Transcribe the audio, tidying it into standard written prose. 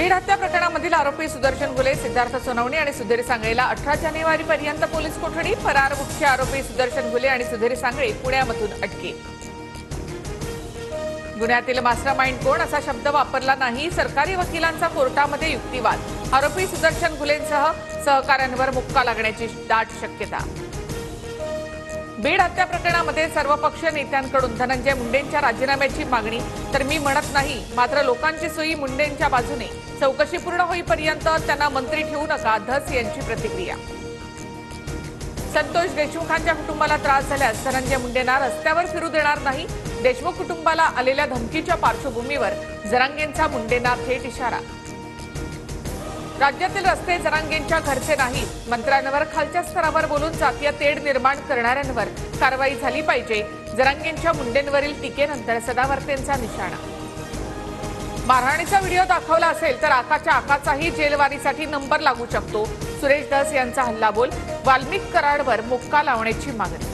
बीड हत्या प्रकरणामधील आरोपी सुदर्शन घुले, सिद्धार्थ सोनवणे आणि सुधीर सांगळेला 18 जानेवारीपर्यंत पोलीस कोठडी. फरार मुख्य आरोपी सुदर्शन घुले आणि सुधीर सांगळे पुण्यामधून अटकेत. गुन्ह्यातील मास्टरमाइंड कोण असा शब्द वापरला नाही. सरकारी वकिलांचा कोर्टामध्ये युक्तिवाद. आरोपी सुदर्शन घुलेंसह सहकाऱ्यांवर मुक्का लागण्याची दाट शक्यता. बीड हत्या प्रकरणामध्ये सर्वपक्षीय नेत्यांकडून धनंजय मुंडेंच्या राजीनाम्याची मागणी. तर मी म्हणत नाही, मात्र लोकांची सुई मुंडेंच्या बाजूने. चौकशी पूर्ण होईपर्यंत त्यांना मंत्री ठेवू नका, धस यांची प्रतिक्रिया. संतोष देशमुखांच्या कुटुंबाला त्रास झाल्यास धनंजय मुंडेंना रस्त्यावर फिरू देणार नाही. देशमुख कुटुंबाला आलेल्या धमकीच्या पार्श्वभूमीवर जरांगेंचा मुंडेंना थेट इशारा. राज्यातील रस्ते जरांगेंच्या घरचे नाहीत. मंत्र्यांवर खालच्या स्तरावर बोलून जातीय तेढ निर्माण करणाऱ्यांवर कारवाई झाली पाहिजे. जरांगेंच्या मुंडेंवरील टीकेनंतर सदावर्तेंचा निशाणा. मारहाणीचा व्हिडिओ दाखवला असेल तर आकाच्या आकाचाही जेलवारीसाठी नंबर लागू शकतो. सुरेश धस यांचा हल्लाबोल. वाल्मिक कराडवर मुक्का लावण्याची मागणी.